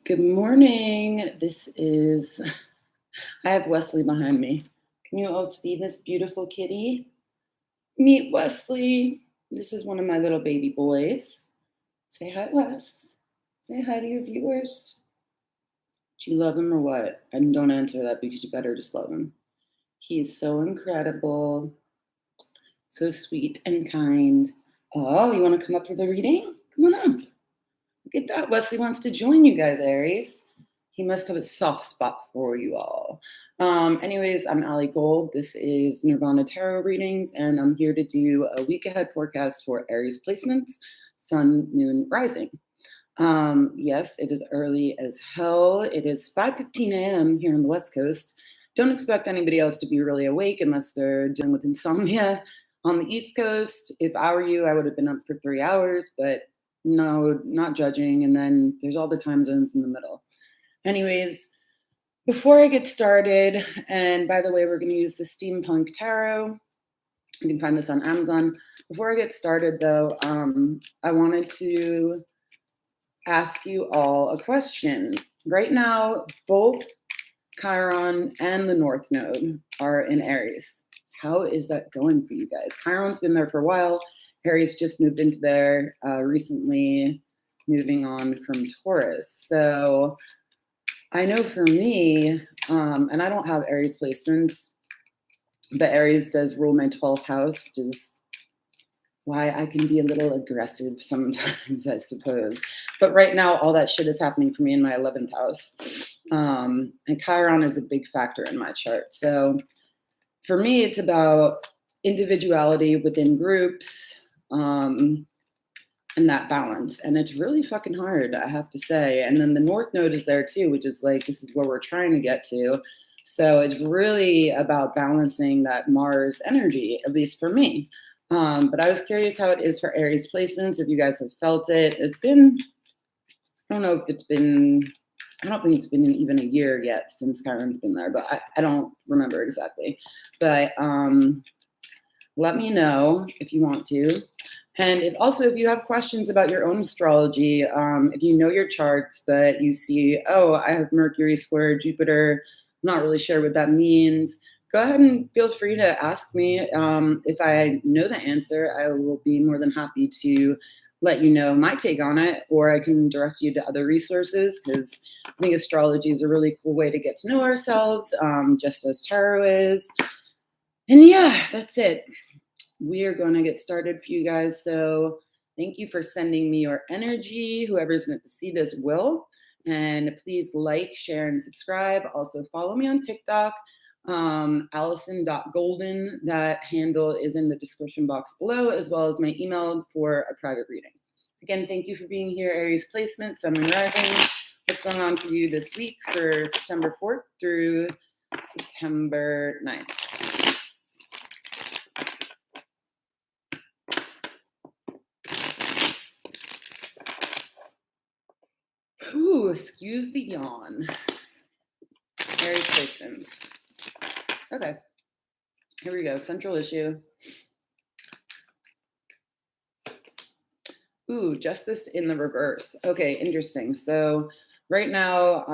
Good morning. I have Wesley behind me. Can you all see this beautiful kitty? Meet Wesley. This is one of my little baby boys. Say hi, Wes. Say hi to your viewers. Do you love him or what? And don't answer that because you better just love him. He's so incredible, so sweet and kind. Oh, you want to come up for the reading? Come on up. Look at that. Wesley wants to join you guys, Aries. He must have a soft spot for you all. Anyways, I'm Allie Gold. This is Nirvana Tarot Readings, and I'm here to do a week ahead forecast for Aries placements, Sun, Moon, Rising. Yes, it is early as hell. It is 5:15 a.m. here on the West Coast. Don't expect anybody else to be really awake unless they're dealing with insomnia on the East Coast. If I were you, I would have been up for 3 hours, but no, not judging. And then there's all the time zones in the middle. Anyways, before I get started, and by the way, we're going to use the Steampunk Tarot. You can find this on Amazon. Before I get started, though, I wanted to ask you all a question. Right now, both Chiron and the North Node are in Aries. How is that going for you guys? Chiron's been there for a while. Aries just moved into there recently, moving on from Taurus. So I know for me, and I don't have Aries placements, but Aries does rule my 12th house, which is why I can be a little aggressive sometimes, I suppose. But right now, all that shit is happening for me in my 11th house. And Chiron is a big factor in my chart. So for me, it's about individuality within groups, and that balance. And it's really fucking hard, I have to say. And then the North Node is there too, which is like, this is where we're trying to get to. So it's really about balancing that Mars energy, at least for me. But I was curious how it is for Aries placements, if you guys have felt it. It's been, I don't know if it's been, I don't think it's been even a year yet since Chiron's been there, but I don't remember exactly. But let me know if you want to. And if you have questions about your own astrology, if you know your charts, but you see, oh, I have Mercury square Jupiter, I'm not really sure what that means, go ahead and feel free to ask me. If I know the answer, I will be more than happy to let you know my take on it, or I can direct you to other resources, because I think astrology is a really cool way to get to know ourselves, just as tarot is. And yeah, that's it. We are going to get started for you guys. So thank you for sending me your energy. Whoever's meant to see this will. And please like, share, and subscribe. Also follow me on TikTok, allison.golden. That handle is in the description box below, as well as my email for a private reading. Again, thank you for being here, Aries placement, Sun and Rising. What's going on for you this week for September 4th through September 9th? Ooh, excuse the yawn. Aries placements. Okay, here we go. Central issue. Ooh, justice in the reverse. Okay, interesting. So right now,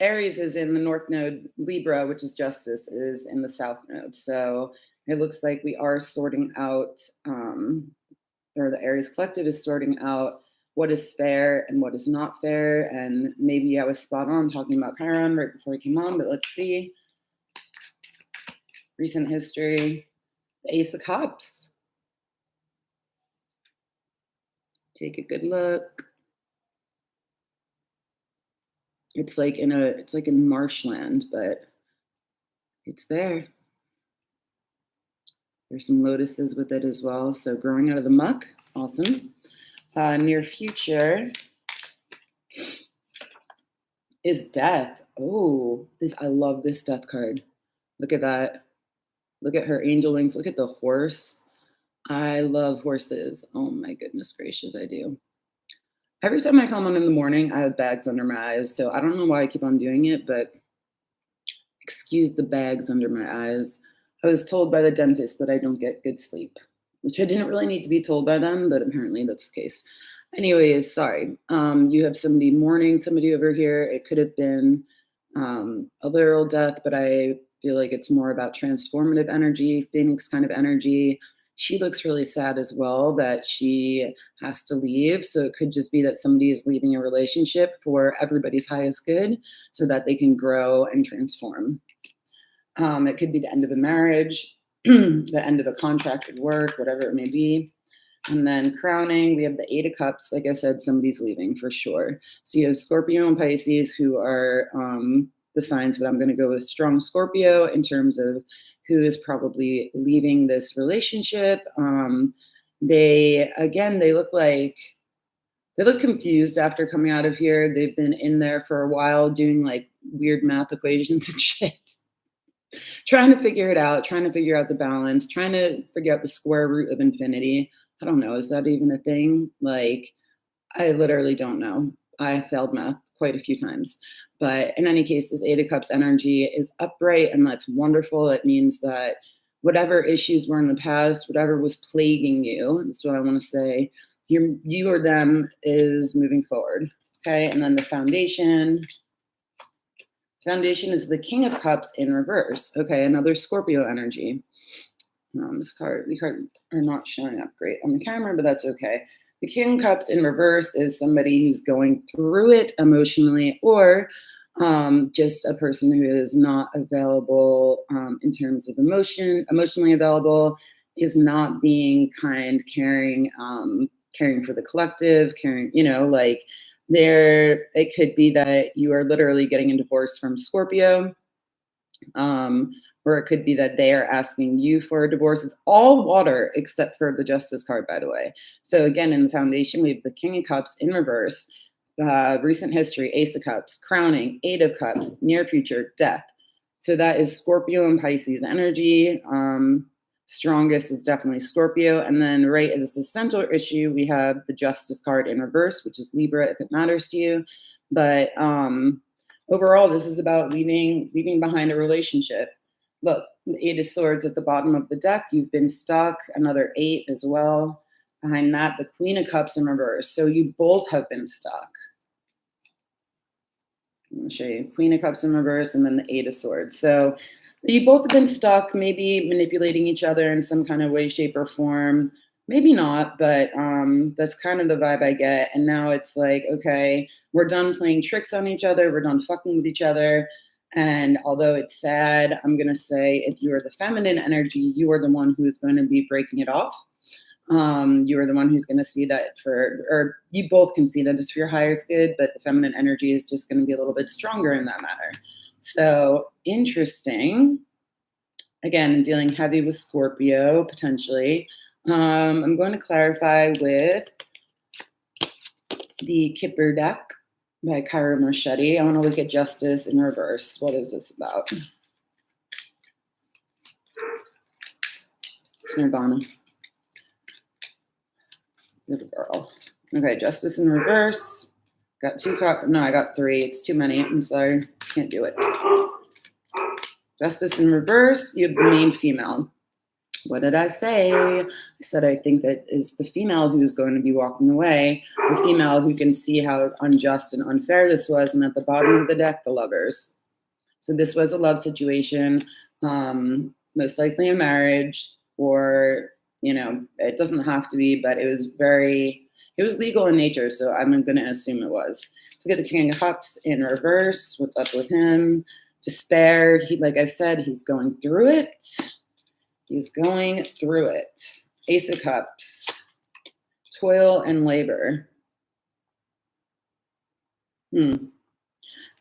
Aries is in the North Node. Libra, which is justice, is in the South Node. So it looks like we are sorting out, or the Aries collective is sorting out what is fair and what is not fair. And maybe I was spot on talking about Chiron right before I came on, but let's see. Recent history, the Ace of Cups. Take a good look. It's like in marshland, but it's there. There's some lotuses with it as well. So growing out of the muck, awesome. Near future is death. Oh, I love this death card. Look at that. Look at her angel wings. Look at the horse. I love horses. Oh my goodness gracious, I do. Every time I come on in the morning, I have bags under my eyes. So I don't know why I keep on doing it, but excuse the bags under my eyes. I was told by the dentist that I don't get good sleep, which I didn't really need to be told by them, but apparently that's the case. Anyways, sorry. You have somebody mourning somebody over here. It could have been a literal death, but I feel like it's more about transformative energy, Phoenix kind of energy. She looks really sad as well that she has to leave. So it could just be that somebody is leaving a relationship for everybody's highest good so that they can grow and transform. It could be the end of a marriage, the end of a contracted work, whatever it may be. And then crowning, we have the Eight of Cups. Like I said, somebody's leaving for sure. So you have Scorpio and Pisces, who are the signs, but I'm going to go with strong Scorpio in terms of who is probably leaving this relationship. They look confused after coming out of here. They've been in there for a while doing like weird math equations and shit. Trying to figure it out, trying to figure out the balance, trying to figure out the square root of infinity. I don't know. Is that even a thing? Like, I literally don't know. I failed math quite a few times. But in any case, this Eight of Cups energy is upright, and that's wonderful. It means that whatever issues were in the past, whatever was plaguing you, that's what I want to say, you or them is moving forward. Okay. And then the foundation. Foundation is the King of Cups in reverse. Okay, another Scorpio energy. The cards are not showing up great on the camera, but that's okay. The King of Cups in reverse is somebody who's going through it emotionally, or just a person who is not available in terms of emotionally available, is not being kind, caring, caring for the collective, caring, like it could be that you are literally getting a divorce from Scorpio, or it could be that they are asking you for a divorce. It's all water except for the Justice card, by the way. So again, in the foundation, we have the King of Cups in reverse, recent history, Ace of Cups, crowning, Eight of Cups, near future, death. So that is Scorpio and Pisces energy. Strongest is definitely Scorpio. And then right as the central issue, we have the Justice card in reverse, which is Libra, if it matters to you. But overall, this is about leaving behind a relationship. Look, the Eight of Swords at the bottom of the deck. You've been stuck. Another eight as well. Behind that, the Queen of Cups in reverse. So you both have been stuck. I'm going to show you Queen of Cups in reverse and then the Eight of Swords. So you both have been stuck, maybe manipulating each other in some kind of way, shape, or form. Maybe not, but that's kind of the vibe I get. And now it's like, okay, we're done playing tricks on each other. We're done fucking with each other. And although it's sad, I'm going to say if you are the feminine energy, you are the one who is going to be breaking it off. You are the one who's going to see that or you both can see that it's for your highest good, but the feminine energy is just going to be a little bit stronger in that matter. So interesting. Again, dealing heavy with Scorpio, potentially. I'm going to clarify with the Kipper deck by Kyra Marchetti. I want to look at Justice in reverse. What is this about? It's Nirvana. Good girl. Okay, Justice in reverse. Got two cards. No, I got three. It's too many. I'm sorry. Can't do it. Justice in reverse. You have the main female. What did I say? I said I think that is the female who's going to be walking away. The female who can see how unjust and unfair this was. And at the bottom of the deck, the Lovers. So this was a love situation, most likely a marriage, or, it doesn't have to be, but it was legal in nature. So I'm going to assume it was. So get the King of Cups in reverse. What's up with him? Despair. Like I said, he's going through it. He's going through it. Ace of Cups. Toil and labor.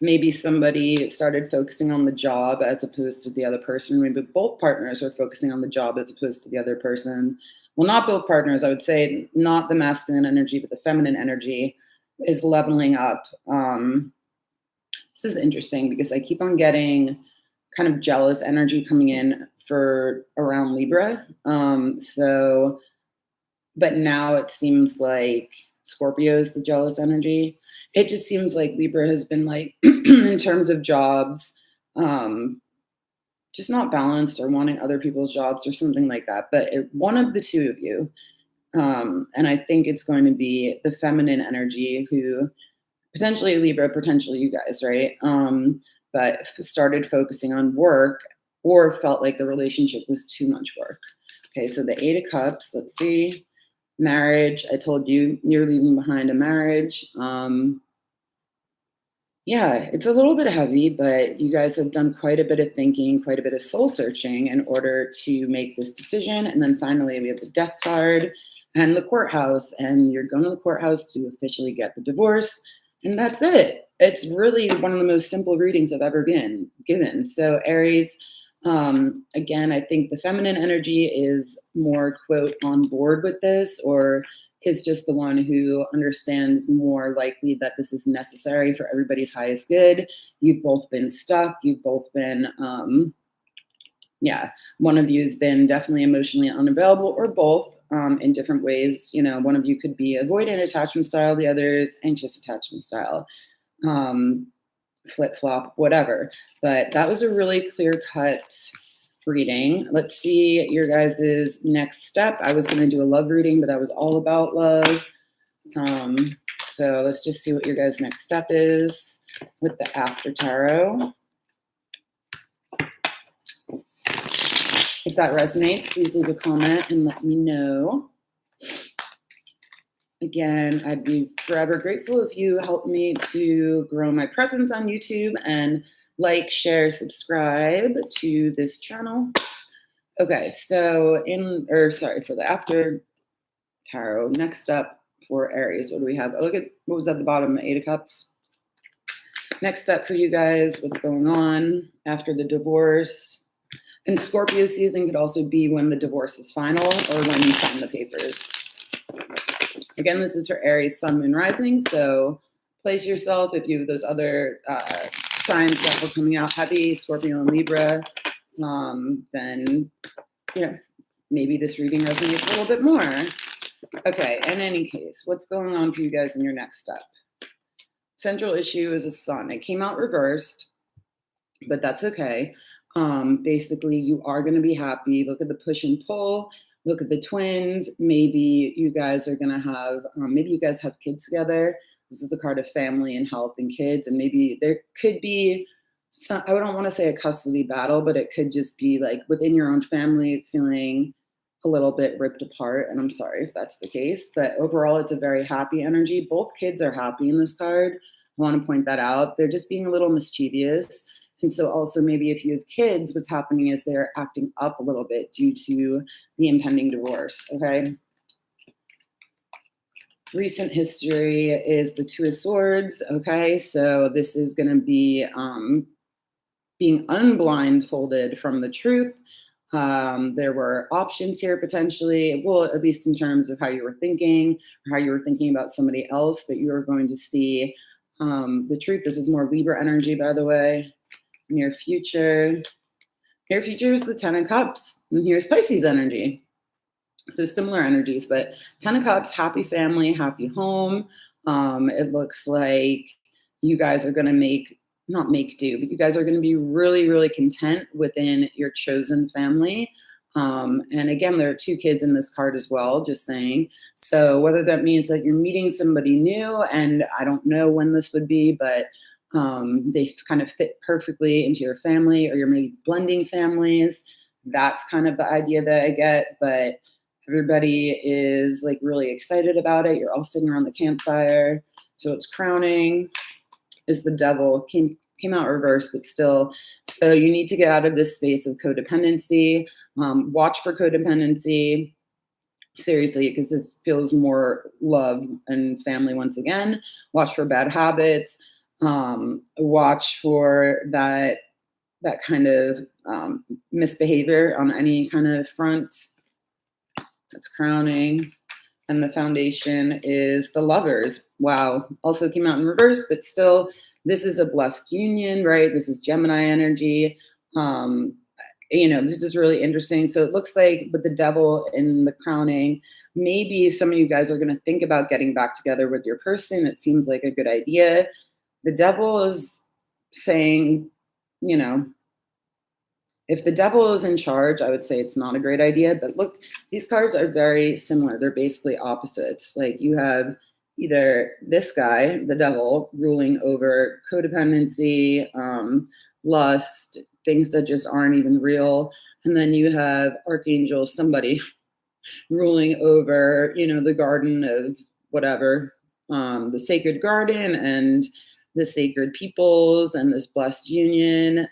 Maybe somebody started focusing on the job as opposed to the other person. Maybe both partners are focusing on the job as opposed to the other person. Well, not both partners. I would say not the masculine energy, but the feminine energy is leveling up. This is interesting because I keep on getting kind of jealous energy coming in for around Libra. But now it seems like Scorpio is the jealous energy. It just seems like Libra has been like, in terms of jobs, just not balanced or wanting other people's jobs or something like that. But one of the two of you, And I think it's going to be the feminine energy who potentially Libra, potentially you guys, right? But started focusing on work or felt like the relationship was too much work. Okay, so the Eight of Cups, let's see. Marriage, I told you, you're leaving behind a marriage. Yeah, it's a little bit heavy, but you guys have done quite a bit of thinking, quite a bit of soul searching in order to make this decision. And then finally, we have the Death card and the courthouse, and you're going to the courthouse to officially get the divorce. And that's it. It's really one of the most simple readings I've ever been given. So, Aries, again, I think the feminine energy is more, quote, on board with this, or is just the one who understands more likely that this is necessary for everybody's highest good. You've both been stuck. You've both been, yeah, one of you has been definitely emotionally unavailable, or both in different ways. You know, one of you could be avoidant attachment style, the other is anxious attachment style, flip flop, whatever. But that was a really clear cut reading. Let's see your guys' next step. I was going to do a love reading, but that was all about love. So let's just see what your guys' next step is with the After Tarot. If that resonates, please leave a comment and let me know. Again, I'd be forever grateful if you help me to grow my presence on YouTube and like, share, subscribe to this channel. Okay, so for the After Tarot, next up for Aries, what do we have? Oh, look at what was at the bottom, the Eight of Cups. Next up for you guys, what's going on after the divorce? And Scorpio season could also be when the divorce is final or when you sign the papers. Again, this is for Aries, Sun, Moon, Rising. So place yourself, if you have those other signs that were coming out heavy, Scorpio and Libra, then, you know, maybe this reading resonates a little bit more. Okay, in any case, what's going on for you guys in your next step? Central issue is a Sun. It came out reversed, but that's okay. Basically, you are going to be happy. Look at the push and pull. Look at the twins. Maybe you guys are going to have, maybe you guys have kids together. This is the card of family and health and kids. And maybe there could be some, I don't want to say a custody battle, but it could just be like within your own family feeling a little bit ripped apart. And I'm sorry if that's the case, but overall, it's a very happy energy. Both kids are happy in this card. I want to point that out. They're just being a little mischievous. And so also maybe if you have kids, what's happening is they're acting up a little bit due to the impending divorce, okay? Recent history is the Two of Swords, okay? So this is going to be being unblindfolded from the truth. There were options here potentially, well, at least in terms of how you were thinking or how you were thinking about somebody else, but you are going to see the truth. This is more Libra energy, by the way. Near future. Near future is the Ten of Cups. And here's Pisces energy. So similar energies, but Ten of Cups, happy family, happy home. It looks like you guys are going to not make do, but you guys are going to be really, really content within your chosen family. And again, there are two kids in this card as well, just saying. So whether that means that you're meeting somebody new, and I don't know when this would be, but they kind of fit perfectly into your family, or you're maybe blending families. That's kind of the idea that I get, but everybody is like really excited about it. You're all sitting around the campfire. So it's crowning is the Devil. Came out reversed, but still. So you need to get out of this space of codependency. Watch for codependency. Seriously, because it feels more love and family once again. Watch for bad habits. Watch for that kind of misbehavior on any kind of front. That's crowning. And the Foundation is the Lovers. Wow. Also came out in reverse, but still, this is a blessed union, right? This is Gemini energy. This is really interesting. So it looks like with the Devil in the crowning, maybe some of you guys are going to think about getting back together with your person. It seems like a good idea. The Devil is saying, If the devil is in charge, I would say it's not a great idea. But look, these cards are very similar. They're basically opposites. Like you have either this guy, the devil, ruling over codependency, lust, things that just aren't even real. And then you have Archangel, somebody ruling over, the garden of whatever, the sacred garden and the sacred peoples and this blessed union.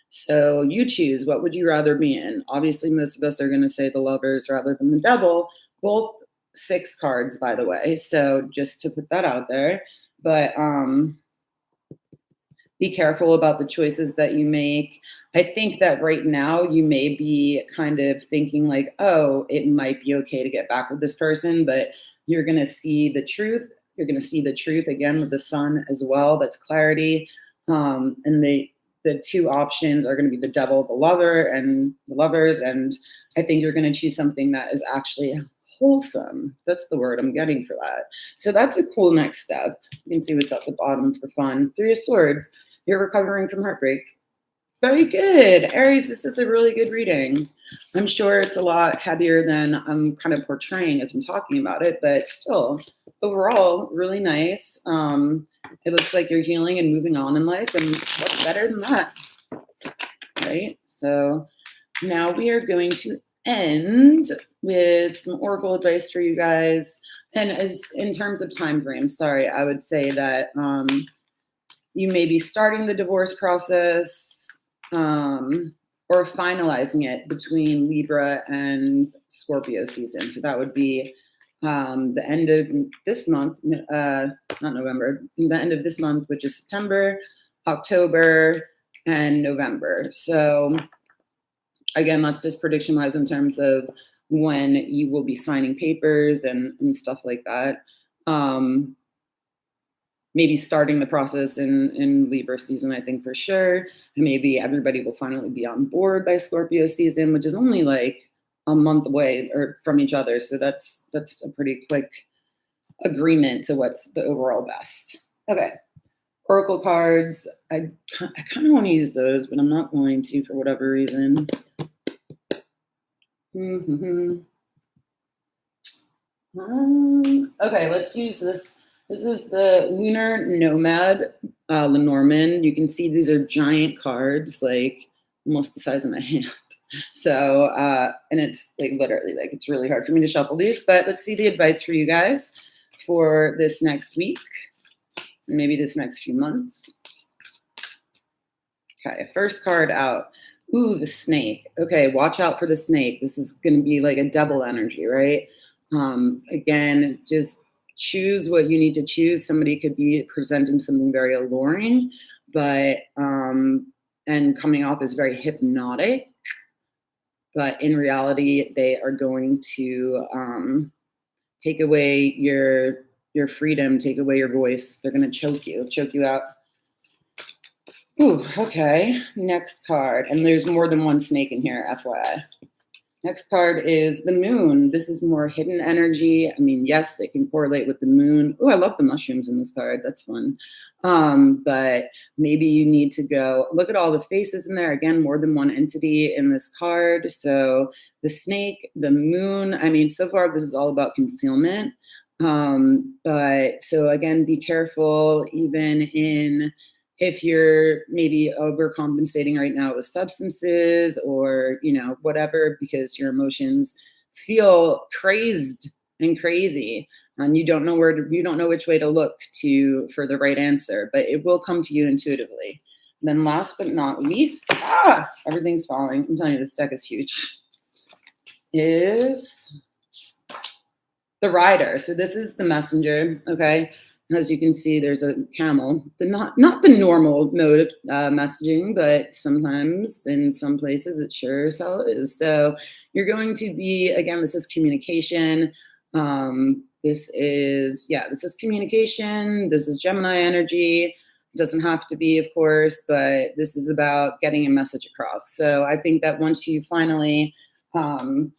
So you choose, what would you rather be in? Obviously, most of us are going to say the lovers rather than the devil. Both 6 cards, by the way. So just to put that out there. But be careful about the choices that you make. I think that right now you may be kind of thinking like, oh, it might be okay to get back with this person, but you're going to see the truth. You're going to see the truth again with the sun as well. That's clarity. And the 2 options are going to be the devil, the lover, and the lovers. And I think you're going to choose something that is actually wholesome. That's the word I'm getting for that. So that's a cool next step. You can see what's at the bottom for fun. 3 of Swords. You're recovering from heartbreak. Very good. Aries, this is a really good reading. I'm sure it's a lot heavier than I'm kind of portraying as I'm talking about it, but still, overall, really nice. It looks like you're healing and moving on in life, and what's better than that, right? So now we are going to end with some oracle advice for you guys. And as in terms of time frame, sorry, I would say that you may be starting the divorce process or finalizing it between Libra and Scorpio season. So that would be the end of this month, not November, the end of this month, which is September, October, and November. So again, that's just prediction wise in terms of when you will be signing papers and stuff like that. Maybe starting the process in Libra season, I think for sure. And maybe everybody will finally be on board by Scorpio season, which is only like a month away or from each other. So that's a pretty quick agreement to what's the overall best. Okay. Oracle cards. I kind of want to use those, but I'm not going to for whatever reason. Okay, let's use this. This is the Lunar Nomad Lenormand. You can see these are giant cards, like almost the size of my hand. So, and it's like literally, like it's really hard for me to shuffle these, but let's see the advice for you guys for this next week, maybe this next few months. Okay, first card out. Ooh, the snake. Okay, watch out for the snake. This is going to be like a double energy, right? Again, just choose what you need to choose. Somebody could be presenting something very alluring, but and coming off as very hypnotic, but in reality, they are going to take away your freedom, take away your voice. They're going to choke you out. Ooh, okay. Next card, and there's more than one snake in here, FYI. Next card is the moon. This is more hidden energy. I mean, yes, it can correlate with the moon. Oh, I love the mushrooms in this card. That's fun. But maybe you need to go look at all the faces in there. Again, more than one entity in this card. So the snake, the moon. I mean, so far, this is all about concealment. But so again, be careful even in if you're maybe overcompensating right now with substances or, whatever, because your emotions feel crazed and crazy and you don't know which way to look for the right answer, but it will come to you intuitively. And then last but not least, everything's falling. I'm telling you, this deck is huge. Is the rider. So this is the messenger. Okay. As you can see, there's a camel. Not the normal mode of messaging, but sometimes in some places it sure as hell is. So you're going to be, again, this is communication. This is communication. This is Gemini energy. It doesn't have to be, of course, but this is about getting a message across. So I think that once you finally and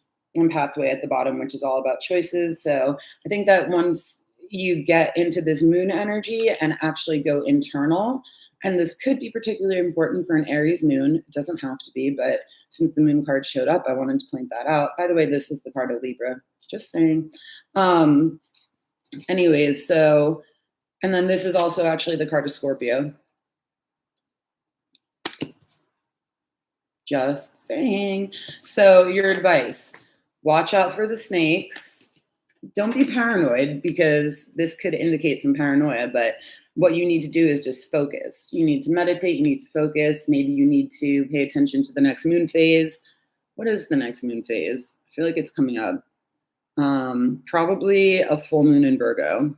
pathway at the bottom, which is all about choices. So I think that once you get into this moon energy and actually go internal, And this could be particularly important for an Aries moon. It doesn't have to be, but since the moon card showed up, I wanted to point that out. By the way, this is the card of Libra, just saying. Anyways, so, and then this is also actually the card of Scorpio. Just saying. So your advice, watch out for the snakes. Don't be paranoid because this could indicate some paranoia, but what you need to do is just focus. You need to meditate, you need to focus. Maybe you need to pay attention to the next moon phase. What is the next moon phase? I feel like it's coming up. Probably a full moon in Virgo.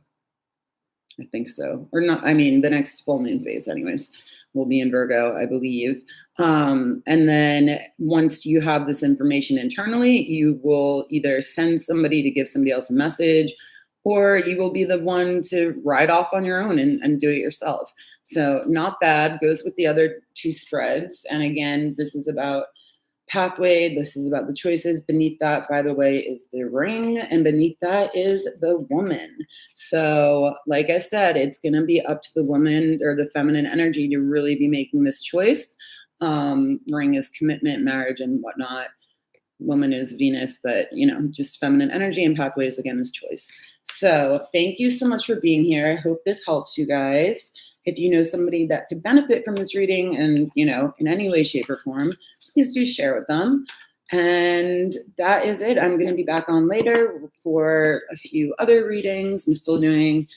I think so. Or not, I mean, the next full moon phase anyways will be in Virgo, I believe. And then once you have this information internally, you will either send somebody to give somebody else a message, or you will be the one to ride off on your own and do it yourself. So not bad, goes with the other two spreads. And again, this is about pathway. This is about the choices. Beneath that, by the way, is the ring. And beneath that is the woman. So like I said, it's going to be up to the woman or the feminine energy to really be making this choice. Ring is commitment, marriage, and whatnot. Woman is Venus, but just feminine energy, and pathways again is choice. So thank you so much for being here. I hope this helps you guys. If you know somebody that could benefit from this reading and, in any way, shape, or form, please do share with them. And that is it. I'm going to be back on later for a few other readings. I'm still doing,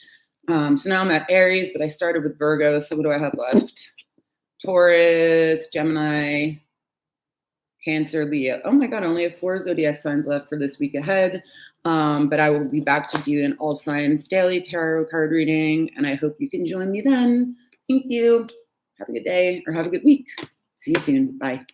so now I'm at Aries, but I started with Virgo. So what do I have left? Taurus, Gemini, Cancer, Leo. Oh my God, I only have 4 zodiac signs left for this week ahead. But I will be back to do an all signs daily tarot card reading, and I hope you can join me then. Thank you. Have a good day or have a good week. See you soon. Bye.